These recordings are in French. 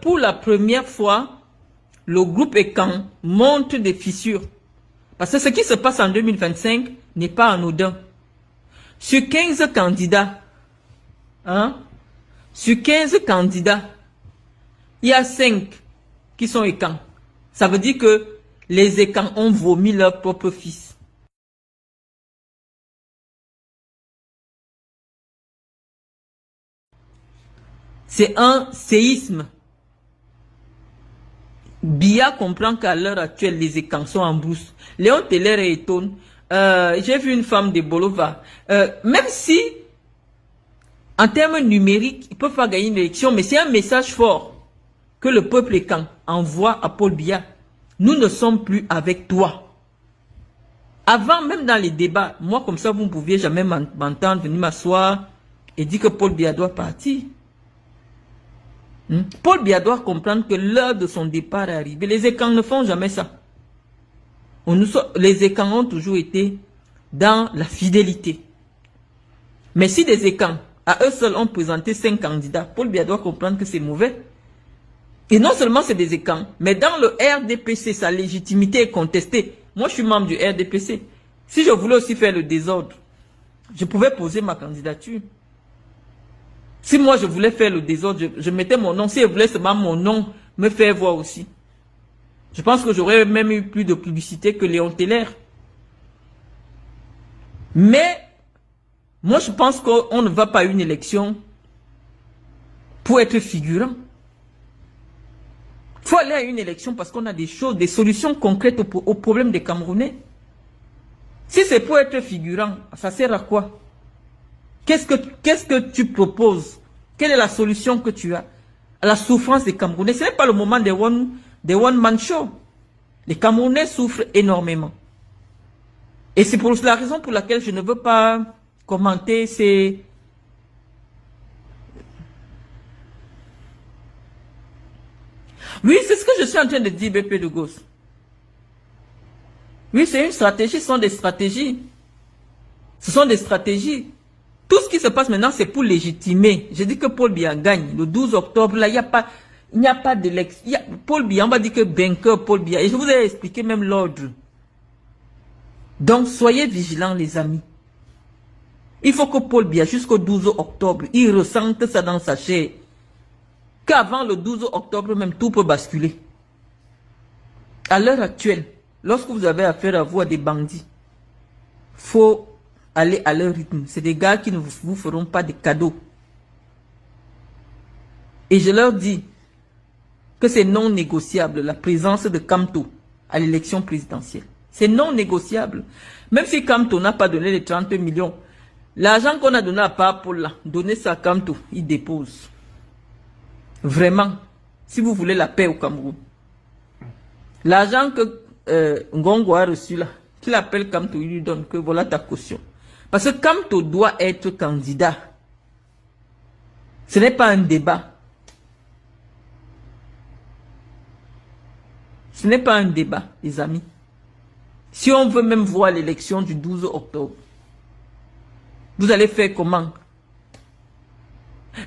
pour la première fois, le groupe ECAN montre des fissures. Parce que ce qui se passe en 2025 n'est pas anodin. Sur 15 candidats, sur 15 candidats, il y a 5 qui sont ECAN. Ça veut dire que les ECAN ont vomi leur propre fils. C'est un séisme. Biya comprend qu'à l'heure actuelle, les ECAN sont en brousse. Léon Teller est étonné. J'ai vu une femme de Bolova. Même si, en termes numériques, ils ne peuvent pas gagner une élection, mais c'est un message fort que le peuple ECAN envoie à Paul Biya. Nous ne sommes plus avec toi. Avant, même dans les débats, moi comme ça, vous ne pouviez jamais m'entendre venir m'asseoir et dire que Paul Biya doit partir. Paul Biya doit comprendre que l'heure de son départ est arrivée. Les ECAN ne font jamais ça. Les ECAN ont toujours été dans la fidélité. Mais si des ECAN, à eux seuls, ont présenté 5 candidats, Paul Biya doit comprendre que c'est mauvais. Et non seulement c'est des ECAN, mais dans le RDPC, sa légitimité est contestée. Moi, je suis membre du RDPC. Si je voulais aussi faire le désordre, je pouvais poser ma candidature. Si moi, je voulais faire le désordre, je mettais mon nom. Si je voulais seulement mon nom me faire voir aussi. Je pense que j'aurais même eu plus de publicité que Léon Teller. Mais, moi, je pense qu'on ne va pas à une élection pour être figurant. Il faut aller à une élection parce qu'on a des choses, des solutions concrètes aux problèmes des Camerounais. Si c'est pour être figurant, ça sert à quoi? Qu'est-ce que tu proposes? Quelle est la solution que tu as à la souffrance des Camerounais? Ce n'est pas le moment des one-man show. Les Camerounais souffrent énormément. Et c'est pour la raison pour laquelle je ne veux pas commenter ces... Oui, c'est ce que je suis en train de dire, BP de Gauss. Oui, c'est une stratégie, ce sont des stratégies. Ce sont des stratégies. Tout ce qui se passe maintenant, c'est pour légitimer. Je dis que Paul Biya gagne. Le 12 octobre, là, il n'y a pas d'élection. Paul Biya, on va dire que vainqueur Paul Biya. Et je vous ai expliqué même l'ordre. Donc, soyez vigilants, les amis. Il faut que Paul Biya, jusqu'au 12 octobre, il ressente ça dans sa chair. Qu'avant le 12 octobre, même tout peut basculer. À l'heure actuelle, lorsque vous avez affaire à vous à des bandits, faut aller à leur rythme. C'est des gars qui ne vous feront pas de cadeaux. Et je leur dis que c'est non négociable la présence de Kamto à l'élection présidentielle. C'est non négociable. Même si Kamto n'a pas donné les 30 millions, l'argent qu'on a donné à Paul là, donner ça à Kamto, il dépose. Vraiment, si vous voulez la paix au Cameroun. L'argent que Ngongo a reçu là, qu'il appelle Kamto, il lui donne que voilà ta caution. Parce que Kamto doit être candidat. Ce n'est pas un débat. Ce n'est pas un débat, les amis. Si on veut même voir l'élection du 12 octobre, vous allez faire comment?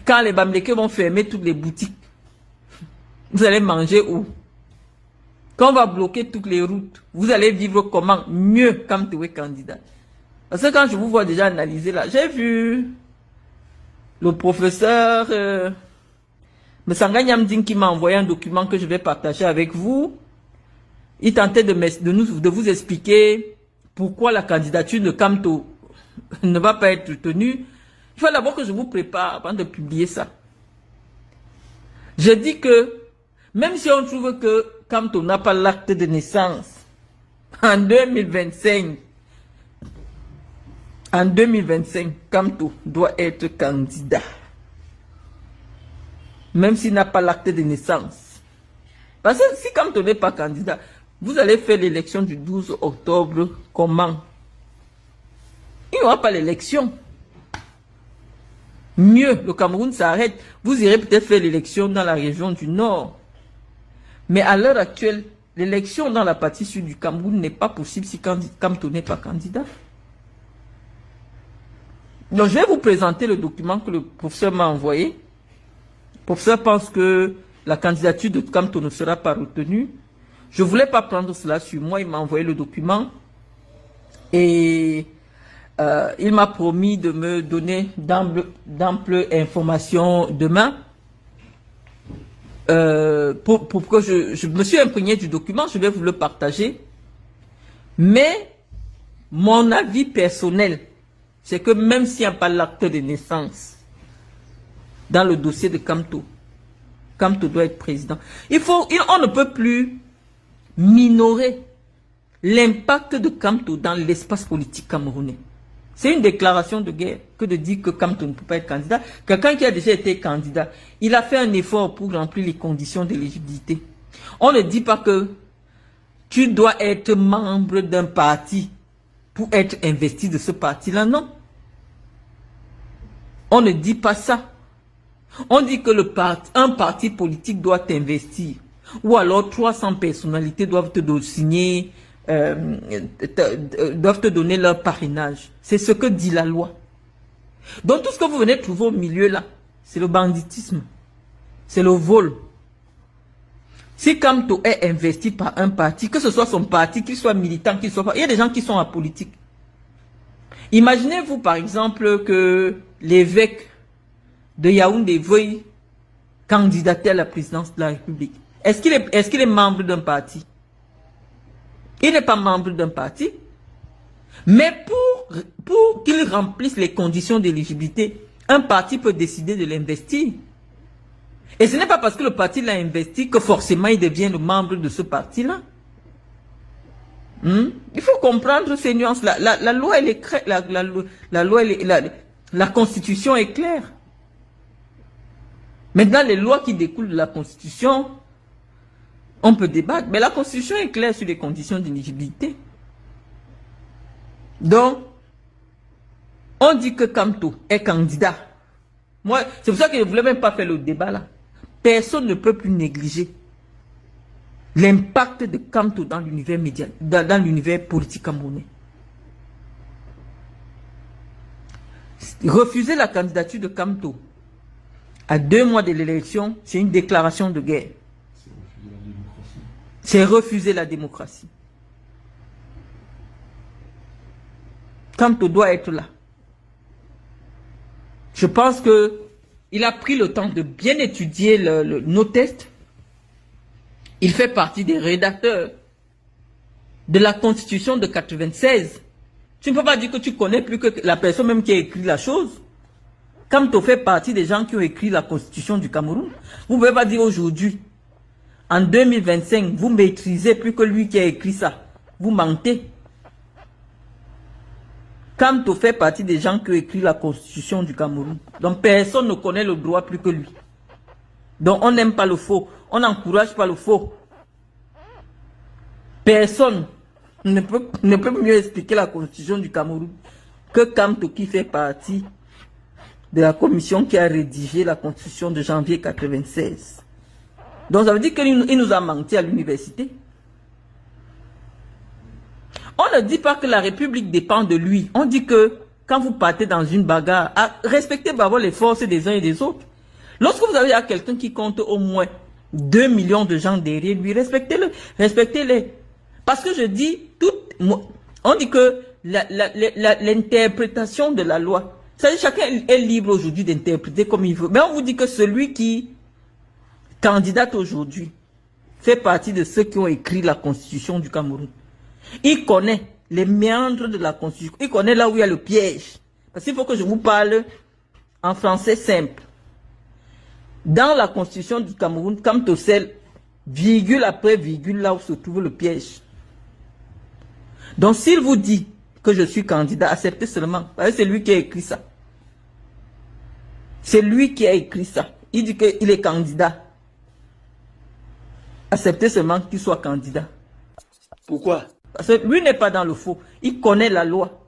Quand les Bamileke vont fermer toutes les boutiques, vous allez manger où? Quand on va bloquer toutes les routes, vous allez vivre comment? Mieux quand tu es candidat. Parce que quand je vous vois déjà analyser là, j'ai vu le professeur Msanga Nyamding qui m'a envoyé un document que je vais partager avec vous. Il tentait de vous expliquer pourquoi la candidature de Kamto ne va pas être tenue. Il faut d'abord que je vous prépare avant de publier ça. Je dis que même si on trouve que Kamto n'a pas l'acte de naissance, en 2025, Kamto doit être candidat. Même s'il n'a pas l'acte de naissance. Parce que si Kamto n'est pas candidat, vous allez faire l'élection du 12 octobre comment? Il n'y aura pas l'élection. Mieux, le Cameroun s'arrête. Vous irez peut-être faire l'élection dans la région du Nord. Mais à l'heure actuelle, l'élection dans la partie sud du Cameroun n'est pas possible si Kamto n'est pas candidat. Donc, je vais vous présenter le document que le professeur m'a envoyé. Le professeur pense que la candidature de Kamto ne sera pas retenue. Je ne voulais pas prendre cela sur moi. Il m'a envoyé le document. Et il m'a promis de me donner d'amples informations demain. Pour que je me suis imprégné du document, je vais vous le partager. Mais mon avis personnel, c'est que même s'il n'y a pas l'acte de naissance dans le dossier de Kamto, Kamto doit être président. On ne peut plus minorer l'impact de Kamto dans l'espace politique camerounais. C'est une déclaration de guerre que de dire que Kamto ne peut pas être candidat. Quelqu'un qui a déjà été candidat, il a fait un effort pour remplir les conditions d'éligibilité. On ne dit pas que tu dois être membre d'un parti pour être investi de ce parti-là, non. On ne dit pas ça. On dit que un parti politique doit t'investir. Ou alors 300 personnalités doivent te signer, doivent te donner leur parrainage. C'est ce que dit la loi. Donc tout ce que vous venez trouver au milieu là, c'est le banditisme. C'est le vol. Si Kamto est investi par un parti, que ce soit son parti, qu'il soit militant, qu'il soit pas... Il y a des gens qui sont apolitiques. Imaginez-vous par exemple que l'évêque de Yaoundé veuille candidater à la présidence de la République. Est-ce qu'il est membre d'un parti? Il n'est pas membre d'un parti. Mais pour qu'il remplisse les conditions d'éligibilité, un parti peut décider de l'investir. Et ce n'est pas parce que le parti l'a investi que forcément il devient le membre de ce parti-là. Il faut comprendre ces nuances-là. La loi, elle est la Constitution est claire. Maintenant, les lois qui découlent de la Constitution, on peut débattre, mais la Constitution est claire sur les conditions d'éligibilité. Donc, on dit que Kamto est candidat. Moi, c'est pour ça que je ne voulais même pas faire le débat là. Personne ne peut plus négliger l'impact de Kamto dans l'univers médiatique, dans l'univers politique camerounais. Refuser la candidature de Kamto à 2 mois de l'élection, c'est une déclaration de guerre. C'est refuser la démocratie. Kamto doit être là. Je pense que il a pris le temps de bien étudier nos tests. Il fait partie des rédacteurs de la Constitution de 96. Tu ne peux pas dire que tu connais plus que la personne même qui a écrit la chose. Kamto fait partie des gens qui ont écrit la Constitution du Cameroun. Vous ne pouvez pas dire aujourd'hui, en 2025, vous maîtrisez plus que lui qui a écrit ça. Vous mentez. Kamto fait partie des gens qui ont écrit la Constitution du Cameroun. Donc personne ne connaît le droit plus que lui. Donc on n'aime pas le faux. On n'encourage pas le faux. Personne ne peut mieux expliquer la Constitution du Cameroun que Kamto qui fait partie de la commission qui a rédigé la Constitution de janvier 96. Donc ça veut dire qu'il nous a menti à l'université. On ne dit pas que la République dépend de lui. On dit que quand vous partez dans une bagarre, respectez d'abord les forces des uns et des autres. Lorsque vous avez quelqu'un qui compte au moins 2 millions de gens derrière lui, respectez-le, respectez-les. Parce que je dis, on dit que l'interprétation de la loi, c'est-à-dire chacun est libre aujourd'hui d'interpréter comme il veut. Mais on vous dit que celui qui candidate aujourd'hui fait partie de ceux qui ont écrit la Constitution du Cameroun. Il connaît les méandres de la Constitution. Il connaît là où il y a le piège. Parce qu'il faut que je vous parle en français simple. Dans la Constitution du Cameroun, Kamto sait virgule après virgule là où se trouve le piège. Donc s'il vous dit que je suis candidat, acceptez seulement. Parce que c'est lui qui a écrit ça. C'est lui qui a écrit ça. Il dit qu'il est candidat. Acceptez seulement qu'il soit candidat. Pourquoi? Parce que lui n'est pas dans le faux. Il connaît la loi.